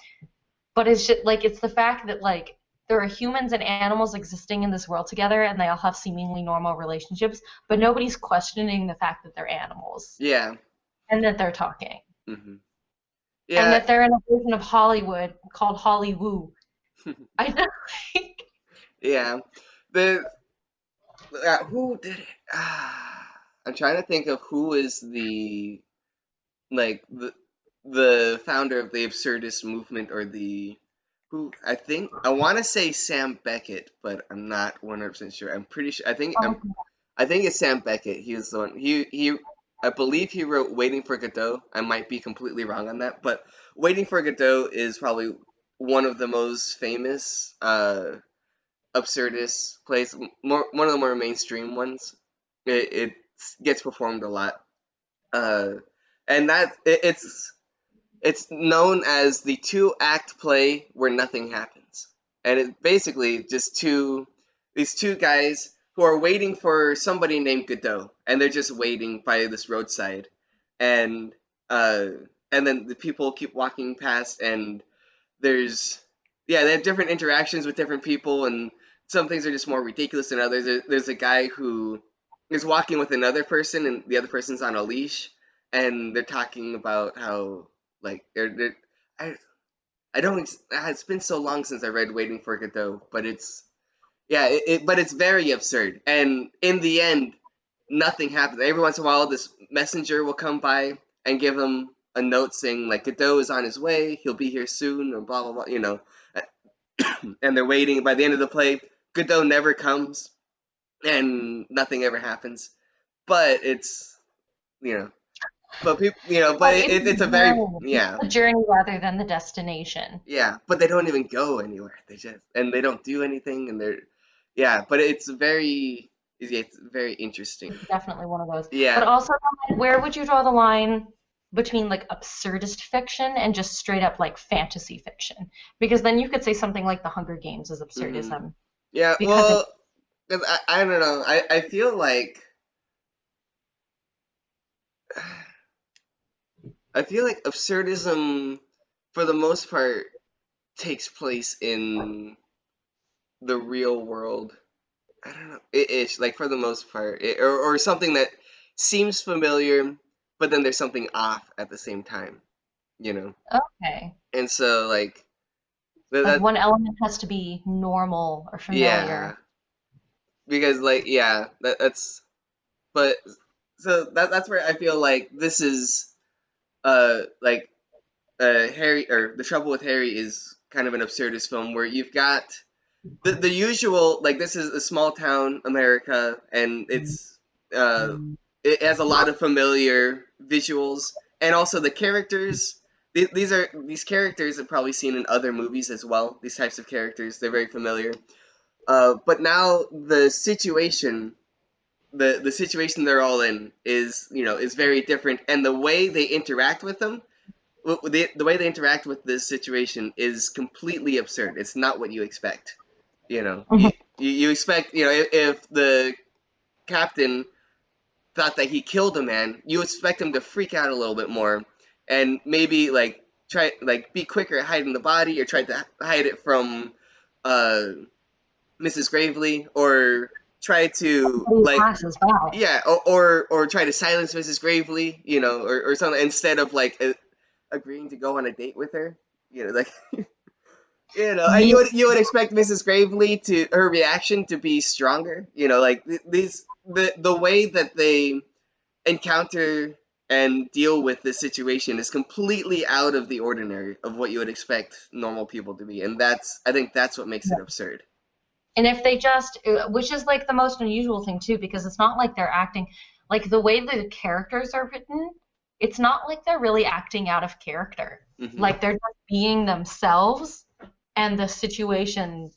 but it's just like it's the fact that like there are humans and animals existing in this world together, and they all have seemingly normal relationships, but nobody's questioning the fact that they're animals yeah, and that they're talking hmm, and yeah, that they're in a version of Hollywood called Hollywoo. I know. yeah. The who did it? I'm trying to think of who is like the founder of the absurdist movement, or the who I think I want to say Sam Beckett, but I'm not 100% sure. I'm pretty sure. I think it's Sam Beckett. He was the one. I believe he wrote Waiting for Godot. I might be completely wrong on that, but Waiting for Godot is probably one of the most famous absurdist plays. One of the more mainstream ones. It gets performed a lot. Uh, and it's known as the two-act play where nothing happens. And it's basically just these two guys who are waiting for somebody named Godot, and they're just waiting by this roadside, and uh, and then the people keep walking past, and there's yeah, they have different interactions with different people, and some things are just more ridiculous than others. There's a guy who is walking with another person, and the other person's on a leash, and they're talking about how like I I don't it's been so long since I read Waiting for Godot, but it's yeah, but it's very absurd, and in the end, nothing happens. Every once in a while, this messenger will come by and give them a note saying like Godot is on his way, he'll be here soon, or blah blah blah, you know. And they're waiting. By the end of the play, Godot never comes, and nothing ever happens. But it's you know, but people, but But it's it's a the very journey. It's yeah, the journey rather than the destination. yeah. But they don't even go anywhere. They don't do anything, and they're yeah. But it's very interesting. It's definitely one of those. But Yeah. also, where would you draw the line between like absurdist fiction and just straight up like fantasy fiction? Because then you could say something like The Hunger Games is Hmm. absurdism Yeah. because it, Well, 'cause I don't know. I feel like absurdism, for the most part, takes place in the real world. I don't know. Ish, like for the most part, or something that seems familiar, but then there's something off at the same time. You know. okay. And so like Like that one element has to be normal or yeah, familiar. because like yeah, that's but so that's where I feel like this is like Harry, or The Trouble with Harry, is kind of an absurdist film where you've got the usual, like, this is a small town America, and uh it has a lot of familiar visuals, and also the characters. These characters I've probably seen in other movies as well. These types of characters, they're very familiar. But now the situation they're all in is very different, and the way they interact with them, the way they interact with this situation is completely absurd. It's not what you expect. You know, Mhm. you expect, if the captain thought that he killed a man, you expect him to freak out a little bit more, and maybe like try like be quicker at hiding the body, or try to hide it from uh Mrs. Gravely, or try to Somebody like passes by. yeah, or try to silence Mrs. Gravely, or something, instead of like agreeing to go on a date with her. Like and Me, you would expect Mrs. Gravely to her reaction to be stronger. Like these the way that they encounter and deal with this situation is completely out of the ordinary of what you would expect normal people to be, and I think that's what makes it absurd. and if they just, which is like the most unusual thing too, because it's not like they're acting, like the way the characters are written, it's not like they're really acting out of character. Hmm. Like they're just being themselves, and the situation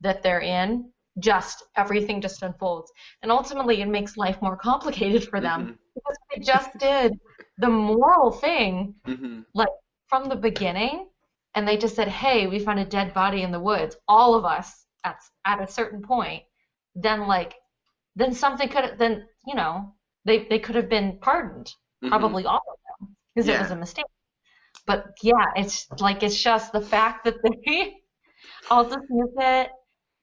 that they're in, just everything just unfolds. And ultimately, it makes life more complicated for them Hmm. because they just did the moral thing, Hmm. like from the beginning, and they just said, "Hey, we found a dead body in the woods." All of us at a certain point, then like then something could then they could have been pardoned, Hmm. probably all of them, because it was Yeah. a mistake. But yeah, it's just the fact that they all dismiss it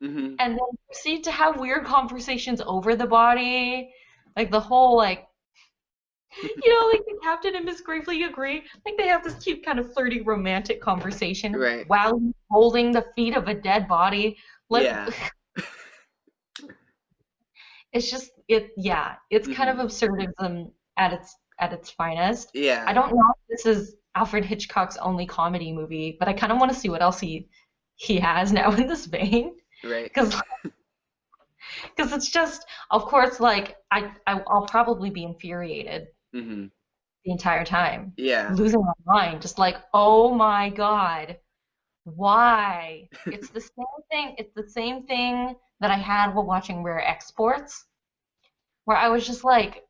Hmm. and then proceed to have weird conversations over the body, like the whole like like the captain and Miss Gravely agree. Like they have this cute kind of flirty romantic conversation Right. while he's holding the feet of a dead body. Like Yeah. it's just it's kind of Hmm. absurdism at its finest. I Yeah. don't know if this is Alfred Hitchcock's only comedy movie, but I kind of want to see what else he has now in this vein. Right. Because it's just, of course, like I'll probably be infuriated Hmm. the entire time, Yeah. losing my mind, just like, oh my God, why? It's the same thing. It's the same thing that I had while watching Rare Exports, where I was just like,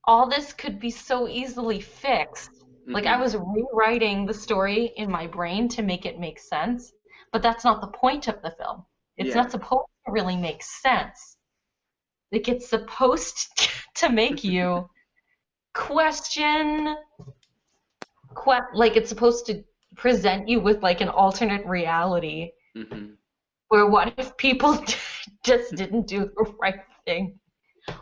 all this could be so easily fixed. Like I Hmm. was rewriting the story in my brain to make it make sense, but that's not the point of the film. It's Yeah. not supposed to really make sense. Like it's supposed to make you question, like it's supposed to present you with like an alternate reality Hmm. where what if people just didn't do the right thing?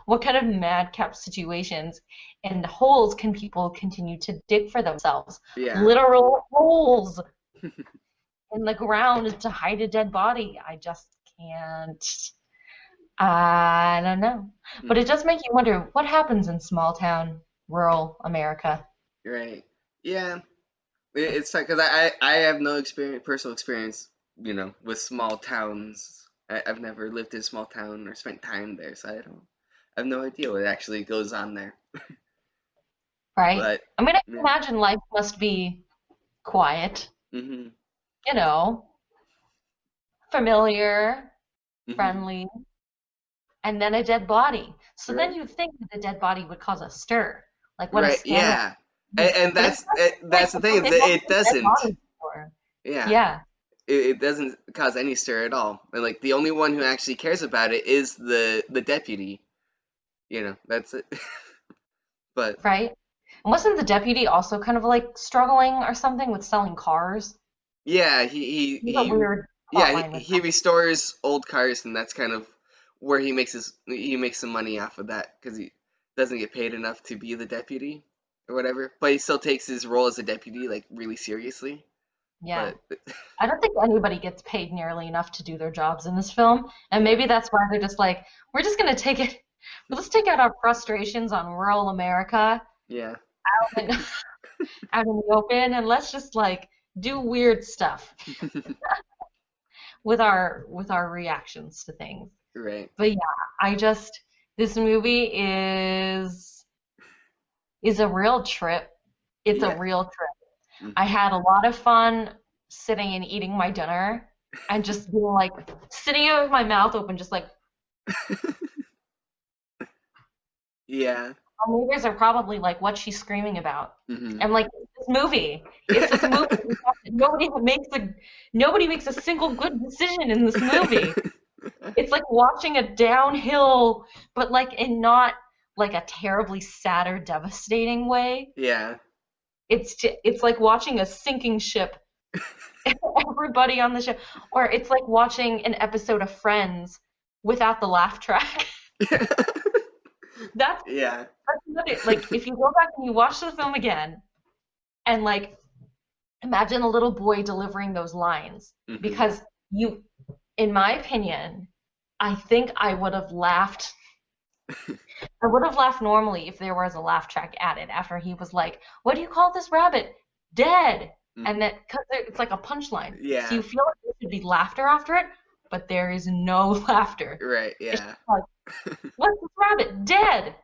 What kind of madcap situations and holes can people continue to dig for themselves? Yeah. Literal holes in the ground to hide a dead body. I just can't. I don't know. But it Hmm. does make you wonder what happens in small town, rural America. Right. Yeah. It's like because I have no personal experience, with small towns. I've never lived in a small town or spent time there, so I have no idea what actually goes on there. Right? But I mean, I can yeah. imagine life must be quiet, Hmm. you know, familiar, Hmm. friendly, and then a dead body. So then Right. you'd think that the dead body would cause a stir, like what a Right. scandal. Yeah. And But it doesn't. Like, that's the thing. they've only It been dead doesn't. bodies before. Yeah. Yeah, It doesn't cause any stir at all. And like the only one who actually cares about it is the deputy. That's it. But right? And wasn't the deputy also kind of like struggling or something with selling cars? yeah, There's a weird plot yeah, line with he restores old cars, and that's kind of where he makes some money off of that because he doesn't get paid enough to be the deputy or whatever. But he still takes his role as a deputy like really seriously. yeah. But I don't think anybody gets paid nearly enough to do their jobs in this film, and yeah, maybe that's why they're just like, we're just gonna take it, let's take out our frustrations on rural America yeah, out in, out in the open, and let's just like do weird stuff with our reactions to things. right, But yeah, I just this movie is a real trip. It's a yeah, real trip. I hmm. had a lot of fun sitting and eating my dinner and just being like sitting here with my mouth open, just like Yeah, our neighbors are probably like, what's she screaming about? hmm. And like this movie, it's this movie. Nobody makes a single good decision in this movie. It's like watching a downhill, but like in not like a terribly sad or devastating way. Yeah, It's like watching a sinking ship. Everybody on the ship, or it's like watching an episode of Friends without the laugh track. That's yeah, that's another, like if you go back and you watch the film again, And like, imagine a little boy delivering those lines Mhm. because you, in my opinion, I think I would have laughed normally if there was a laugh track added after he was like, "What do you call this rabbit? Dead." And Mhm. that because it's like a punchline, so Yeah. you feel like there should be laughter after it, but there is no laughter. Right. It's Yeah. just like, "What's this rabbit? Dead."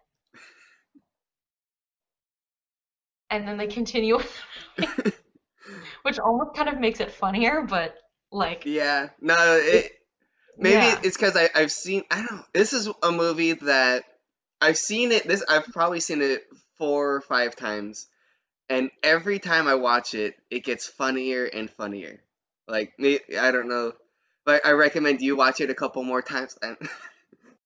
And then they continue, which almost kind of makes it funnier, but like, Yeah. No, it, maybe yeah. it's because I've seen. I don't know. This is a movie that I've seen it. I've probably seen it 4 or 5 times, and every time I watch it, it gets funnier and funnier. Like I don't know, but I recommend you watch it a couple more times. And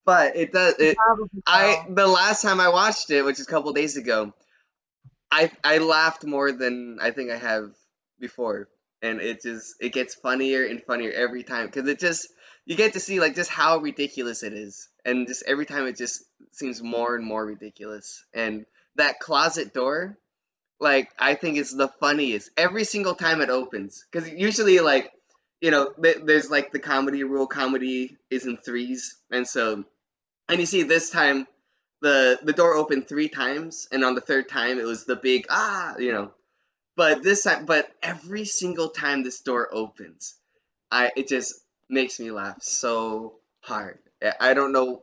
but it does it. Probably I so. the last time I watched it, which is a couple days ago, I laughed more than I think I have before, and it gets funnier and funnier every time because it just you get to see like just how ridiculous it is, and just every time it just seems more and more ridiculous. And that closet door, like I think it's the funniest every single time it opens because usually like there's like the comedy rule, comedy is in threes, and so and you see this time the door opened 3 times, and on the third time it was the big But this time, but every single time this door opens, it just makes me laugh so hard. I don't know.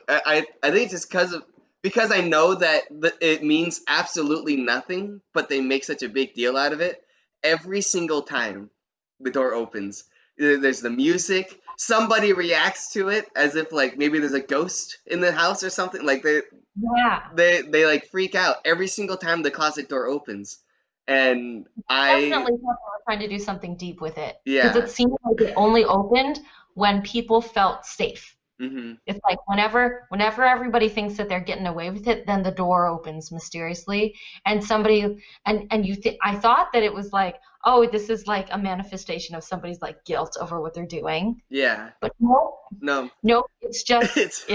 I think it's just because I know that it means absolutely nothing, but they make such a big deal out of it. Every single time the door opens, there's the music. Somebody reacts to it as if like maybe there's a ghost in the house or something. Like Yeah. they like freak out every single time the closet door opens, and I Definitely thought they were trying to do something deep with it because it yeah. seemed like it only opened when people felt safe. Mhm. It's like whenever everybody thinks that they're getting away with it, then the door opens mysteriously, and somebody and you think I thought that it was like, oh, this is like a manifestation of somebody's like guilt over what they're doing, Yeah. but no, No. no, it's just It's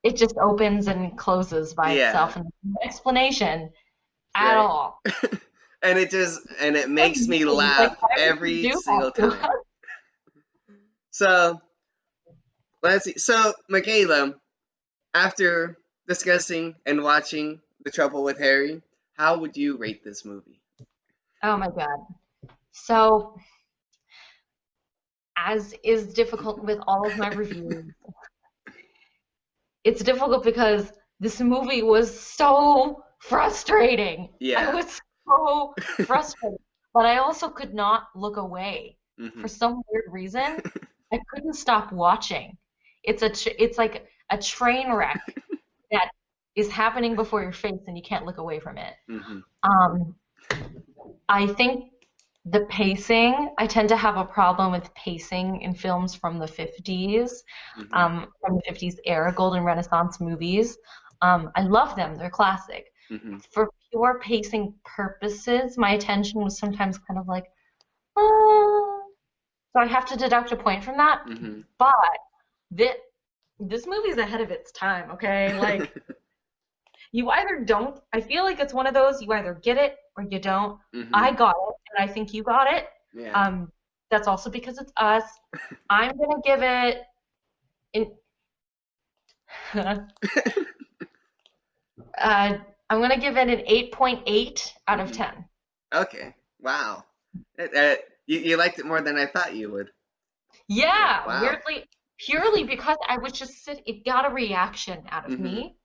it just opens and closes by yeah. itself and no explanation at Right. all. And it Like makes me me, like laugh why would you every do single that time. So let's see. So Michaela, after discussing and watching The Trouble with Harry, how would you rate this movie? Oh my God. So, as is difficult with all of my reviews, it's difficult because this movie was so frustrating. I Yeah. was so frustrated, but I also could not look away. For Mhm. some weird reason, I couldn't stop watching. It's like a train wreck that is happening before your face and you can't look away from it. Mhm. Um, I think the pacing, I tend to have a problem with pacing in films from the 50s, Mhm. from the 50s era, Golden Renaissance movies. I love them, they're classic. Mhm. For pure pacing purposes, my attention was sometimes kind of like, so I have to deduct a point from that. Mhm. But this, this movie's ahead of its time, okay? Like, you either don't, I feel like it's one of those, you either get it or you don't. I Mhm. got it, and I think you got it. Yeah. Um, that's also because it's us. I'm gonna give it an I'm gonna give it an 8.8 out of Mhm. 10. Okay. Wow. You liked it more than I thought you would. Yeah, Wow. weirdly, purely because it got a reaction out of Mhm. me,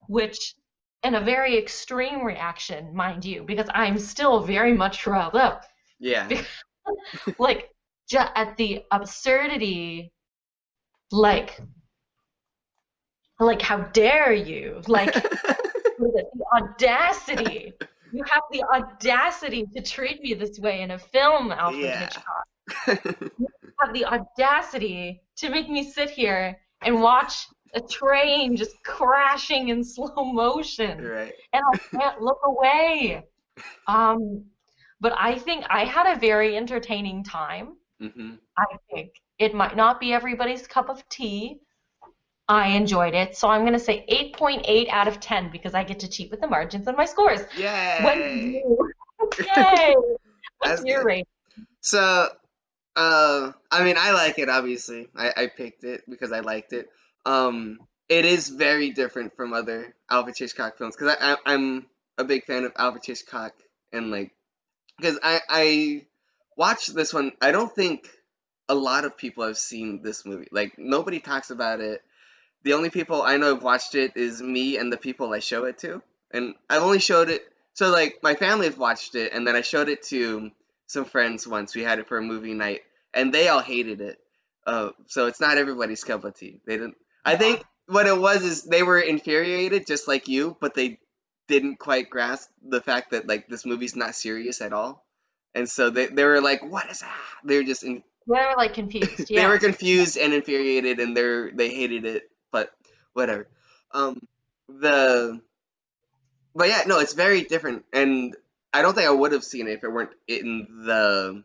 which, and a very extreme reaction, mind you, because I'm still very much riled up. Yeah. Like, at the absurdity, like, how dare you? Like, the audacity. You have the audacity to treat me this way in a film, Alfred Yeah. Hitchcock. You have the audacity to make me sit here and watch a train just crashing in slow motion, Right. and I can't look away. Um, but I think I had a very entertaining time. Mhm. I think it might not be everybody's cup of tea. I enjoyed it, so I'm going to say 8.8 out of 10 because I get to cheat with the margins and my scores. When did Yay. you? Yay! What's That's your good. rating? So, I mean, I like it, obviously. I picked it because I liked it. It is very different from other Alfred Hitchcock films because I'm a big fan of Alfred Hitchcock and like because I watched this one. I don't think a lot of people have seen this movie. Like nobody talks about it. The only people I know have watched it is me and the people I show it to. And I've only showed it so like my family have watched it and then I showed it to some friends once. We had it for a movie night and they all hated it. So it's not everybody's cup of tea. They didn't I Yeah. think what it was is they were infuriated just like you, but they didn't quite grasp the fact that like this movie's not serious at all. And so they were like, "What is that?" They were just They're like confused. they Yeah. were confused and infuriated and they hated it, but whatever. Um the but yeah, no, it's very different and I don't think I would have seen it if it weren't in the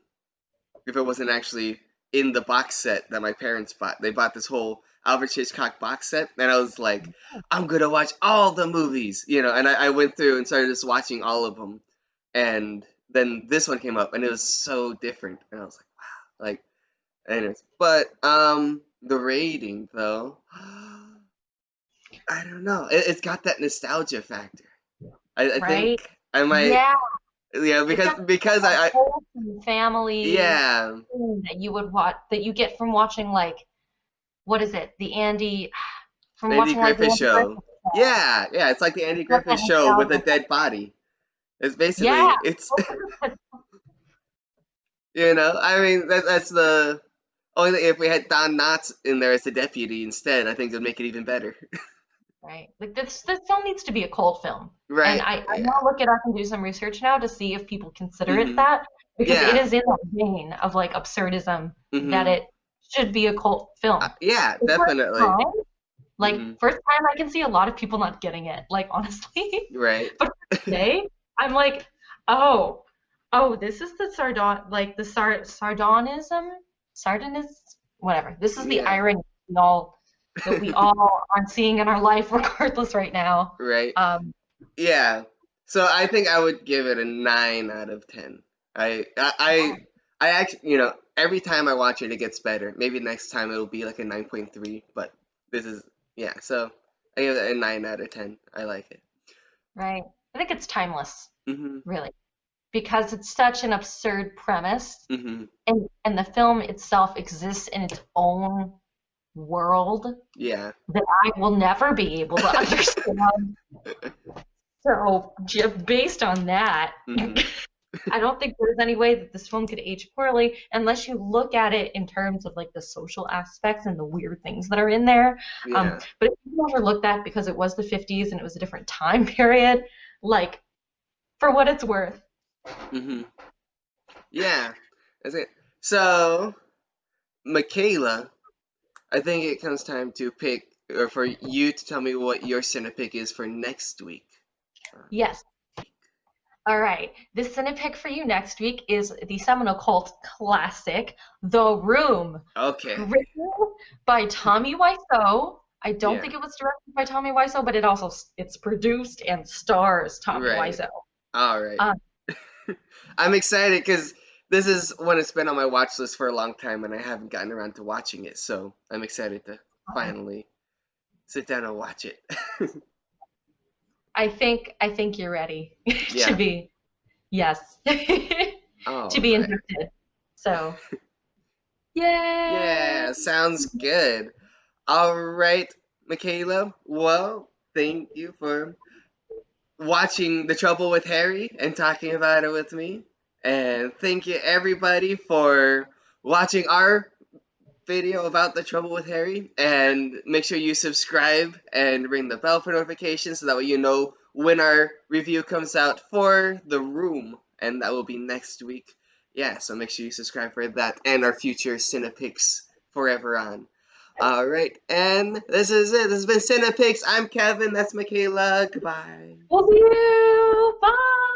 if it wasn't actually in the box set that my parents bought. They bought this whole Alfred Hitchcock box set and I was like, I'm gonna watch all the movies, and I went through and started just watching all of them. And then this one came up and it was so different and I was like, wow, like anyways, but the rating though, I don't know. It's got that nostalgia factor. I Right? think I might, Yeah. yeah, It's because got that I wholesome family yeah, thing that you would watch that you get from watching like what is it? The Andy the from Andy watching like the Griffith Andy Griffith show. Show. Yeah, yeah, it's like the Andy It's got Griffith that show with a nostalgia. dead body. It's Yeah. basically it's I mean that's the only thing. If we had Don Knotts in there as the deputy instead, I think it'd make it even better. Right. Like this film needs to be a cult film. And Right? I'm Yeah. gonna look it up and do some research now to see if people consider it Mhm. that because it Yeah. is in that vein of like absurdism that Mhm. it should be a cult film. Yeah, The first definitely. time, like Mhm. first time I can see a lot of people not getting it, like honestly. Right. But today, I'm like, oh, oh, this is the sardonism, whatever. This is the Yeah. irony that we all are seeing in our life, regardless, right now. Right. Um, Yeah. So I think I would give it a 9 out of 10. I actually, every time I watch it, it gets better. Maybe next time it'll be like a 9.3, but this is, yeah. So I give it a 9 out of 10. I like it. right. I think it's timeless, Mhm. really, because it's such an absurd premise, Mhm. and the film itself exists in its own world Yeah. that I will never be able to understand. So, just based on that, Mhm. I don't think there's any way that this film could age poorly unless you look at it in terms of like the social aspects and the weird things that are in there. Yeah. But if you overlook that because it was the 50s and it was a different time period, like for what it's worth. Mhm. Yeah. That's it. So, Michaela, I think it comes time to pick, or for you to tell me what your Cinepick is for next week. Yes. All right. This Cinepick for you next week is the seminal cult classic, The Room, Okay. written by Tommy Wiseau. I don't Yeah. think it was directed by Tommy Wiseau, but it's produced and stars Tommy Right. Wiseau. All right. Um, I'm excited because this is one that's been on my watch list for a long time and I haven't gotten around to watching it. So I'm excited to finally sit down and watch it. I think you're ready to Yeah. be yes All to be right. inducted. So yay! Yeah, sounds good. All right, Michaela. Well, thank you for watching The Trouble with Harry and talking about it with me. And thank you everybody for watching our video about The Trouble with Harry. And make sure you subscribe and ring the bell for notifications so that way you know when our review comes out for The Room. And that will be next week. Yeah, so make sure you subscribe for that and our future Cine-Picks forever on. All right, and this is it. This has been Cine-Picks. I'm Kevin. That's Michaela. Goodbye. We'll see you. Bye.